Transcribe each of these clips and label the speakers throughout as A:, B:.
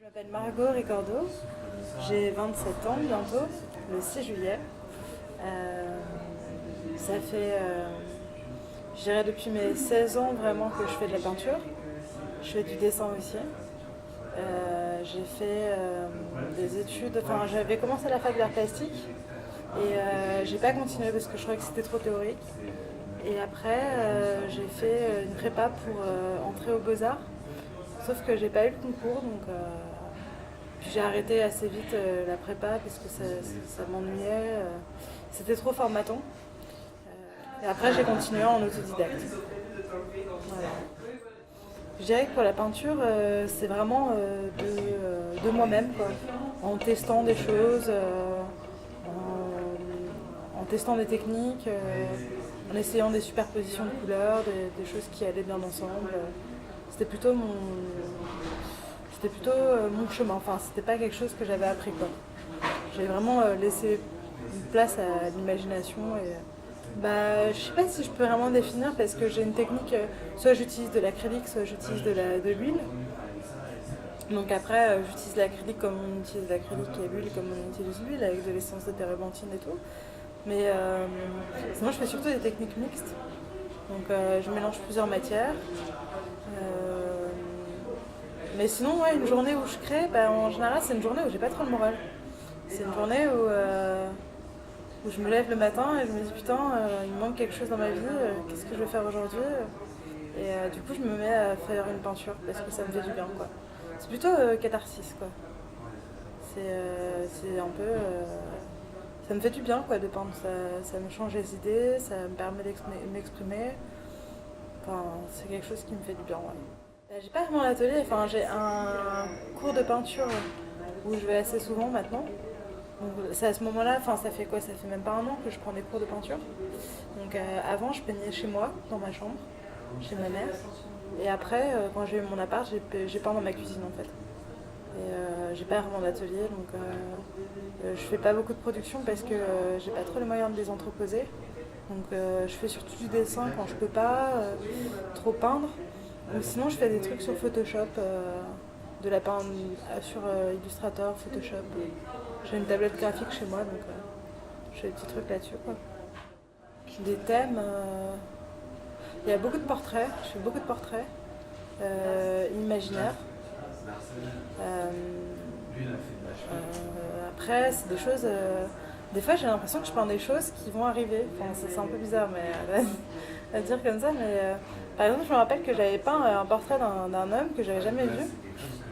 A: Je m'appelle Margot Ricordo, j'ai 27 ans bientôt, le 6 juillet. Ça fait, je dirais depuis mes 16 ans vraiment que je fais de la peinture. Je fais du dessin aussi. J'ai fait des études, enfin j'avais commencé la fac d'art plastique et j'ai pas continué parce que je trouvais que c'était trop théorique. Et après j'ai fait une prépa pour entrer aux Beaux-Arts, sauf que j'ai pas eu le concours donc puis j'ai arrêté assez vite la prépa parce que ça m'ennuyait, c'était trop formatant. Et après j'ai continué en autodidacte. Voilà. Je dirais que pour la peinture, c'est vraiment de moi-même, quoi. En testant des choses, en testant des techniques, en essayant des superpositions de couleurs, des choses qui allaient bien ensemble. C'était plutôt mon chemin. Enfin, c'était pas quelque chose que j'avais appris, quoi. J'ai vraiment laissé une place à l'imagination et bah, je sais pas si je peux vraiment définir parce que j'ai une technique, soit j'utilise de l'acrylique, soit j'utilise de l'huile. Donc après, j'utilise l'acrylique comme on utilise l'acrylique et l'huile comme on utilise l'huile avec de l'essence de térébenthine et tout. Mais sinon, je fais surtout des techniques mixtes. Donc je mélange plusieurs matières. Euh, mais sinon, ouais, une journée où je crée, bah, en général, c'est une journée où j'ai pas trop le moral. C'est une journée où je me lève le matin et je me dis putain, il me manque quelque chose dans ma vie, qu'est-ce que je vais faire aujourd'hui. Et du coup, je me mets à faire une peinture parce que ça me fait du bien, quoi. C'est plutôt catharsis, quoi. C'est un peu. Ça me fait du bien, quoi, de peindre. Ça me change les idées, ça me permet m'exprimer. Enfin, c'est quelque chose qui me fait du bien, ouais. J'ai pas vraiment l'atelier, enfin, j'ai un cours de peinture où je vais assez souvent maintenant. Donc c'est à ce moment-là, enfin ça fait quoi? Ça fait même pas un an que je prends des cours de peinture. Donc avant je peignais chez moi, dans ma chambre, chez ma mère. Et après, quand j'ai eu mon appart, j'ai peint dans ma cuisine en fait. Et j'ai pas vraiment d'atelier, donc je fais pas beaucoup de production parce que j'ai pas trop les moyens de les entreposer. Donc je fais surtout du dessin quand je peux pas trop peindre. Ou sinon je fais des trucs sur Photoshop, de la peindre sur Illustrator, Photoshop. J'ai une tablette graphique chez moi, donc je fais des petits trucs là-dessus, quoi. Des thèmes, il y a beaucoup de portraits, je fais beaucoup de portraits imaginaires. Euh, Après, c'est des choses. Des fois, j'ai l'impression que je peins des choses qui vont arriver. Enfin, c'est un peu bizarre, mais à dire comme ça. Mais par exemple, je me rappelle que j'avais peint un portrait d'un homme que j'avais jamais vu.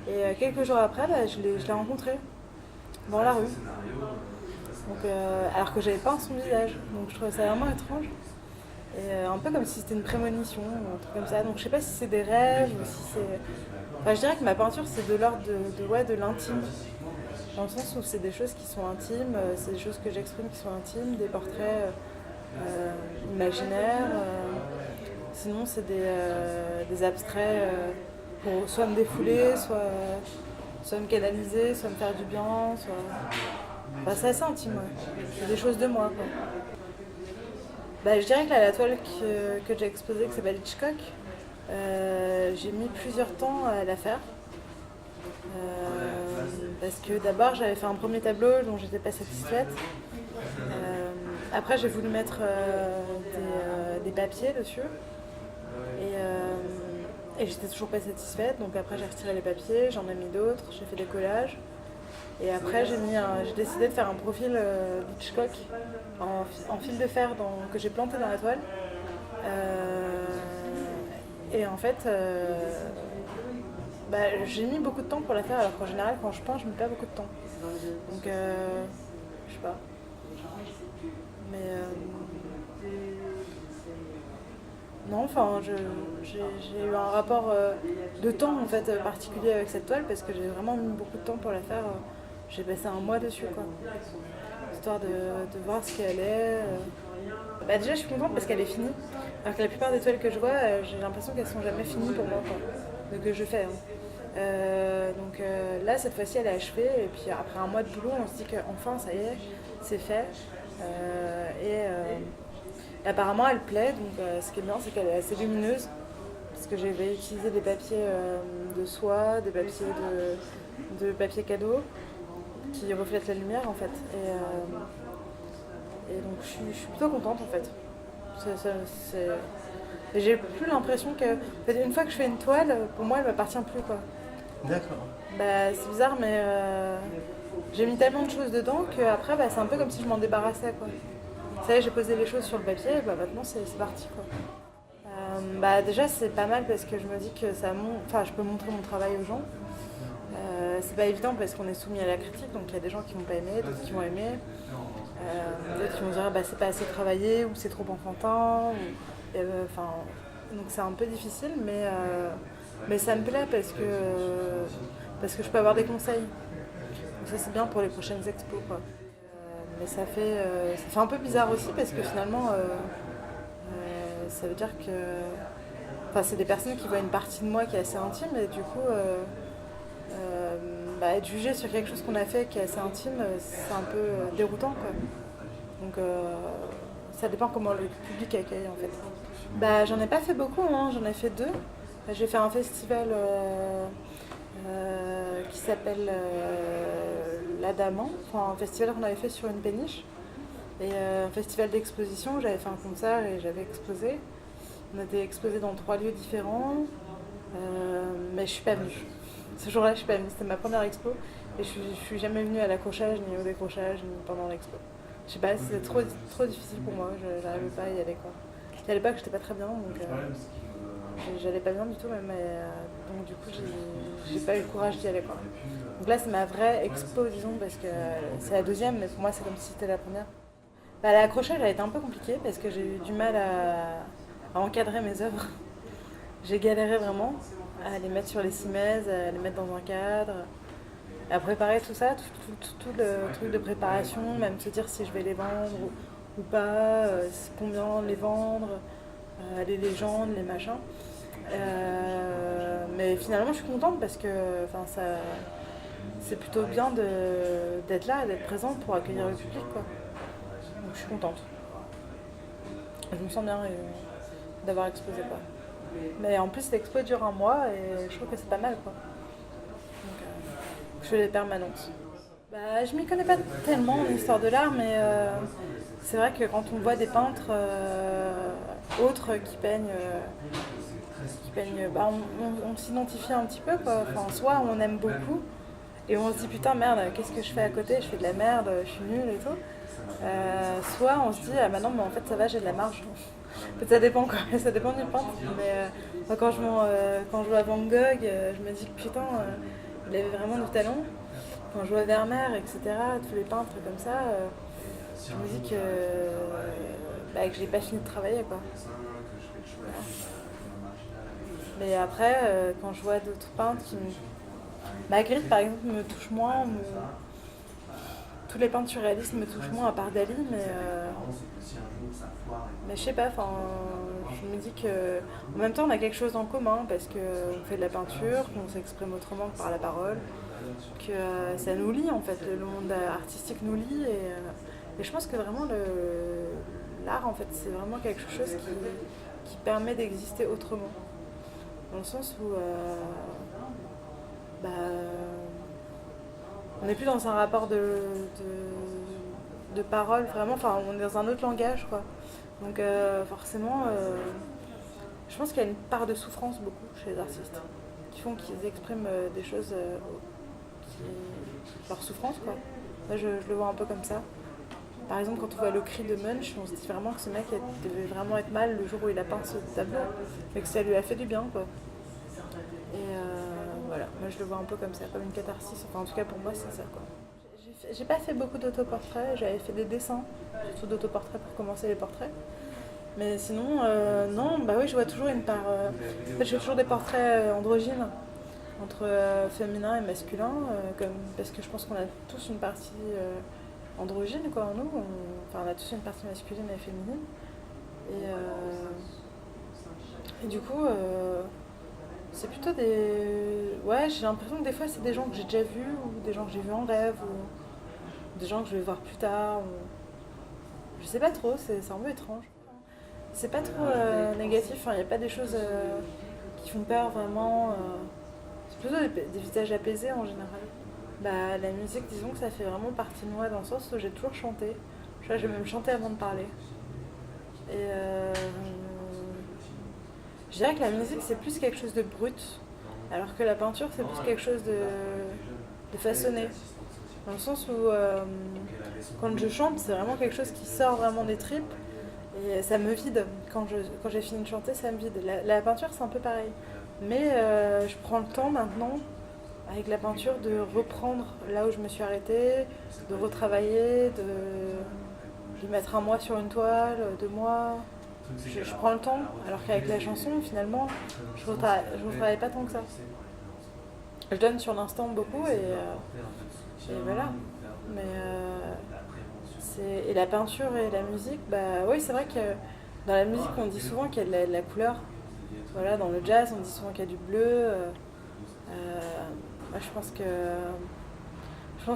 A: Et quelques jours après, bah, je l'ai rencontré dans la rue. Donc, alors que j'avais peint son visage. Donc, je trouvais ça vraiment étrange. Et un peu comme si c'était une prémonition, ou un truc comme ça. Donc, je sais pas si c'est des rêves ou si c'est. Enfin, je dirais que ma peinture, c'est de l'ordre ouais, de l'intime. Dans le sens où c'est des choses qui sont intimes, c'est des choses que j'exprime qui sont intimes, des portraits imaginaires. Sinon, c'est des abstraits pour soit me défouler, soit me canaliser, soit me faire du bien. Enfin, c'est assez intime, ouais. C'est des choses de moi, quoi. Bah, je dirais que la toile que j'ai exposée, qui s'appelle Hitchcock, j'ai mis plusieurs temps à la faire. Parce que d'abord j'avais fait un premier tableau dont j'étais pas satisfaite. Après j'ai voulu mettre des papiers dessus et j'étais toujours pas satisfaite. Donc après j'ai retiré les papiers, j'en ai mis d'autres, j'ai fait des collages. Et après j'ai décidé de faire un profil d'Hitchcock en fil de fer que j'ai planté dans la toile. Et en fait, bah, j'ai mis beaucoup de temps pour la faire, alors qu'en général, quand je peins, je mets pas beaucoup de temps. Donc, je sais pas. Mais non, enfin, j'ai eu un rapport de temps en fait particulier avec cette toile parce que j'ai vraiment mis beaucoup de temps pour la faire. J'ai passé un mois dessus, quoi, histoire de voir ce qu'elle est. Bah, déjà, je suis contente parce qu'elle est finie. Alors que la plupart des toiles que je vois, j'ai l'impression qu'elles sont jamais finies pour moi, quoi. Donc, que je fais. Hein. Donc là, cette fois-ci, elle est achevée. Et puis après un mois de boulot, on se dit qu'enfin, ça y est, c'est fait. Apparemment, elle plaît. Donc ce qui est bien, c'est qu'elle est assez lumineuse. Parce que j'avais utilisé des papiers de soie, des papiers de papier cadeau qui reflète la lumière en fait. Et donc je suis plutôt contente en fait. C'est- Et j'ai plus l'impression que. En fait, une fois que je fais une toile, pour moi elle m'appartient plus quoi.
B: D'accord.
A: Bah, c'est bizarre, mais j'ai mis tellement de choses dedans que après c'est un peu comme si je m'en débarrassais quoi. Ça y est, j'ai posé les choses sur le papier, et bah maintenant c'est parti quoi. Bah déjà c'est pas mal parce que je me dis que enfin, je peux montrer mon travail aux gens. C'est pas évident parce qu'on est soumis à la critique, donc il y a des gens qui vont pas aimer, d'autres qui vont aimer, d'autres qui vont dire bah c'est pas assez travaillé ou c'est trop enfantin. Enfin, donc c'est un peu difficile, mais ça me plaît parce que je peux avoir des conseils. Donc ça c'est bien pour les prochaines expos quoi. Mais ça fait un peu bizarre aussi parce que finalement ça veut dire que enfin, c'est des personnes qui voient une partie de moi qui est assez intime et du coup être jugé sur quelque chose qu'on a fait qui est assez intime, c'est un peu déroutant quoi. Donc ça dépend comment le public accueille en fait. Bah j'en ai pas fait beaucoup, hein, j'en ai fait deux. J'ai fait un festival qui s'appelle l'Adamant, enfin un festival qu'on avait fait sur une péniche. Et un festival d'exposition, j'avais fait un concert et j'avais exposé. On était exposé dans 3 lieux différents, mais je suis pas venue. Ce jour-là, je suis pas venue. C'était ma première expo et je suis jamais venue à l'accrochage, ni au décrochage, ni pendant l'expo. Je sais pas, c'était trop difficile pour moi. J'arrivais pas à y aller quoi. Et à l'époque, j'étais pas très bien, donc j'allais pas bien du tout, même. Donc du coup, j'ai pas eu le courage d'y aller quoi. Donc là, c'est ma vraie expo, disons, parce que c'est la deuxième, mais pour moi, c'est comme si c'était la première. Bah, l'accrochage a été un peu compliqué parce que j'ai eu du mal à encadrer mes œuvres. J'ai galéré vraiment à les mettre sur les cimaises, à les mettre dans un cadre, à préparer tout ça, tout le truc de préparation, même se dire si je vais les vendre ou pas, combien les vendre, les légendes, les machins. Mais finalement, je suis contente parce que c'est plutôt bien d'être là, d'être présente pour accueillir le public. Quoi. Donc je suis contente. Je me sens bien d'avoir exposé quoi. Mais en plus l'expo dure un mois et je trouve que c'est pas mal quoi. Donc je fais les permanences. Bah, je m'y connais pas tellement en histoire de l'art, mais c'est vrai que quand on voit des peintres autres qui peignent bah, on s'identifie un petit peu quoi. Enfin, soit on aime beaucoup et on se dit putain merde, qu'est-ce que je fais à côté, je fais de la merde, je suis nulle et tout. Soit on se dit ah bah non mais en fait ça va j'ai de la marge. En fait, ça dépend quoi, ça dépend du peintre. Mais quand je vois Van Gogh, je me dis que putain il avait vraiment du talent. Quand je vois Vermeer, etc., tous les peintres comme ça, je me dis que j'ai pas fini de travailler quoi. Mais après, quand je vois d'autres peintres Magritte par exemple me touche moins, tous les peintres surréalistes me touchent moins à part Dali, mais je sais pas, je me dis que en même temps on a quelque chose en commun parce qu'on fait de la peinture, qu'on s'exprime autrement que par la parole, que ça nous lie en fait, le monde artistique nous lie et je pense que vraiment l'art en fait c'est vraiment quelque chose qui permet d'exister autrement. Dans le sens où bah, on n'est plus dans un rapport de parole vraiment, enfin on est dans un autre langage quoi. Donc forcément, je pense qu'il y a une part de souffrance beaucoup chez les artistes qui font qu'ils expriment des choses qui leur souffrance quoi. Moi je le vois un peu comme ça. Par exemple quand on voit le cri de Munch, on se dit vraiment que ce mec devait vraiment être mal le jour où il a peint ce tableau, mais que ça lui a fait du bien quoi. Et voilà, moi je le vois un peu comme ça, comme une catharsis. Enfin, en tout cas pour moi c'est ça quoi. J'ai pas fait beaucoup d'autoportraits, j'avais fait des dessins, surtout d'autoportraits pour commencer les portraits. Mais sinon, non, bah oui, je vois toujours une part. En fait, je fais toujours des portraits androgynes, entre féminin et masculin, parce que je pense qu'on a tous une partie androgyne quoi, en nous. On a tous une partie masculine et féminine. Et du coup, c'est plutôt des. Ouais, j'ai l'impression que des fois, c'est des gens que j'ai déjà vus, ou des gens que j'ai vus en rêve, ou des gens que je vais voir plus tard. Je sais pas trop, c'est un peu étrange. C'est pas trop négatif, il n'y a pas des choses qui font peur vraiment. C'est plutôt des visages apaisés en général. Bah, la musique, disons que ça fait vraiment partie de moi dans le sens où j'ai toujours chanté. Je crois que j'ai même chanté avant de parler. Et je dirais que la musique, c'est plus quelque chose de brut, alors que la peinture, c'est plus quelque chose de façonné. Dans le sens où quand je chante, c'est vraiment quelque chose qui sort vraiment des tripes et ça me vide. Quand j'ai fini de chanter, ça me vide. La peinture, c'est un peu pareil. Mais je prends le temps maintenant, avec la peinture, de reprendre là où je me suis arrêtée, de retravailler, de mettre un mois sur une toile, 2 mois. Je prends le temps, alors qu'avec la chanson, finalement, je retravaille pas tant que ça. Je donne sur l'instant beaucoup et voilà. Mais et la peinture et la musique, bah oui, c'est vrai que dans la musique, on dit souvent qu'il y a de la couleur. Voilà, dans le jazz, on dit souvent qu'il y a du bleu. Moi, je pense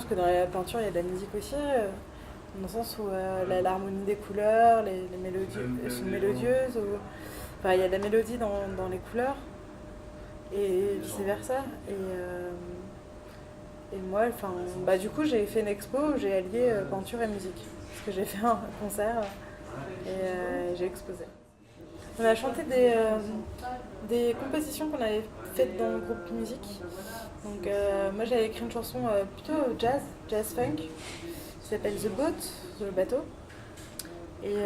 A: que dans la peinture, il y a de la musique aussi, dans le sens où l'harmonie des couleurs, les mélodies sont mélodieuses. Enfin, il y a de la mélodie dans les couleurs et vice versa. Et moi, enfin, bah, du coup, j'ai fait une expo où j'ai allié peinture et musique. Parce que j'ai fait un concert et j'ai exposé. On a chanté des compositions qu'on avait faites dans le groupe musique. Donc, moi, j'avais écrit une chanson plutôt jazz funk, qui s'appelle The Boat, le bateau. Et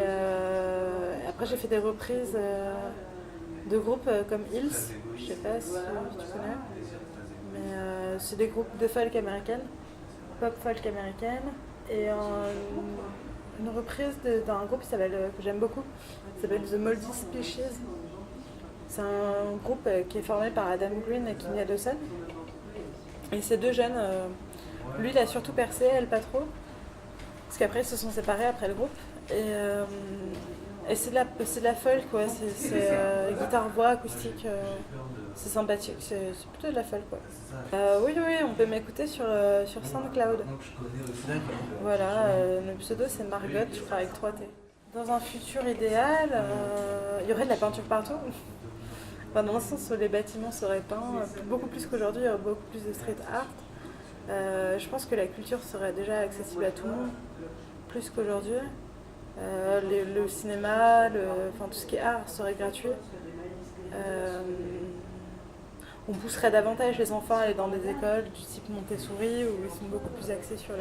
A: après, j'ai fait des reprises de groupes comme Hills, je sais pas si tu connais. Mais c'est des groupes de folk américaine, pop folk américaine, et une reprise d'un groupe que j'aime beaucoup, qui s'appelle The Moldy Species. C'est un groupe qui est formé par Adam Green et Kimya Dawson. Et ces deux jeunes, lui il a surtout percé, elle pas trop, parce qu'après ils se sont séparés après le groupe. Et c'est de la folk, quoi. C'est guitare-voix acoustique. C'est sympathique, c'est plutôt de la folk, quoi. Oui, on peut m'écouter sur SoundCloud. Voilà, le pseudo c'est Margot, je crois, avec 3 T. Dans un futur idéal, il y aurait de la peinture partout. Enfin, dans le sens où les bâtiments seraient peints, beaucoup plus qu'aujourd'hui, il y aurait beaucoup plus de street art. Je pense que la culture serait déjà accessible à tout le monde, plus qu'aujourd'hui. Le cinéma, enfin, tout ce qui est art serait gratuit. On pousserait davantage les enfants à aller dans des écoles du type Montessori où ils sont beaucoup plus axés sur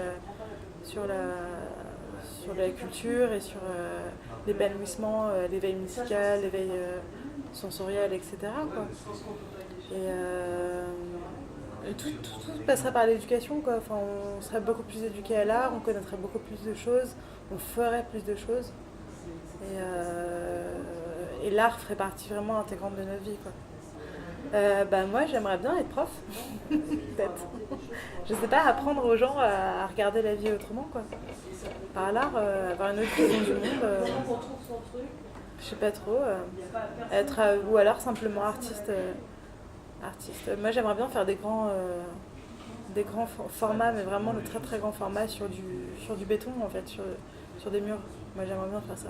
A: la culture et sur l'épanouissement, l'éveil musical, l'éveil sensoriel, etc., quoi. Et tout passerait par l'éducation, quoi. Enfin, on serait beaucoup plus éduqué à l'art, on connaîtrait beaucoup plus de choses, on ferait plus de choses. Et l'art ferait partie vraiment intégrante de notre vie, quoi. Bah moi j'aimerais bien être prof, peut-être. Je sais pas, apprendre aux gens à regarder la vie autrement, quoi. Par l'art, avoir une autre vision du monde, je sais pas trop. Ou alors simplement artiste. Moi j'aimerais bien faire des grands formats, mais vraiment de très très grands formats sur du béton, en fait, sur des murs. Moi j'aimerais bien faire ça.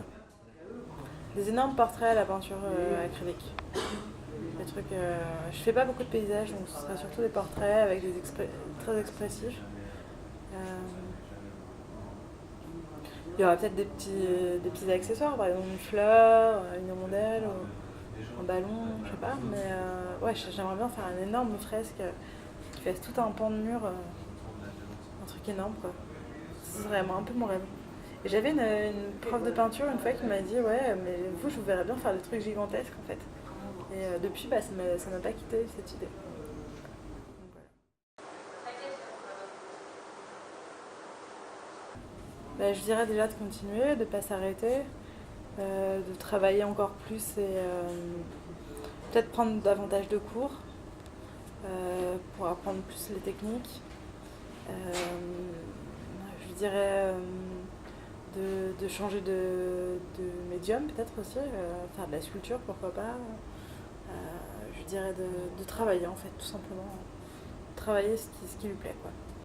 A: Des énormes portraits à la peinture acrylique. Des trucs, je fais pas beaucoup de paysages, donc ce sera surtout des portraits avec très expressifs. Il y aura peut-être des petits accessoires, par exemple une fleur, une hirondelle, ou un ballon, je sais pas. Mais ouais, j'aimerais bien faire une énorme fresque qui fasse tout un pan de mur, un truc énorme, quoi. Ce serait un peu mon rêve. Et j'avais une prof de peinture une fois qui m'a dit ouais, mais vous, je vous verrais bien faire des trucs gigantesques, en fait. Et depuis, bah, ça m'a pas quitté cette idée. Donc, voilà. Bah, je dirais déjà de continuer, de ne pas s'arrêter, de travailler encore plus et peut-être prendre davantage de cours pour apprendre plus les techniques. Je dirais de changer de médium peut-être aussi, faire de la sculpture, pourquoi pas. Je dirais de travailler, en fait, tout simplement. Travailler ce qui lui plaît, quoi.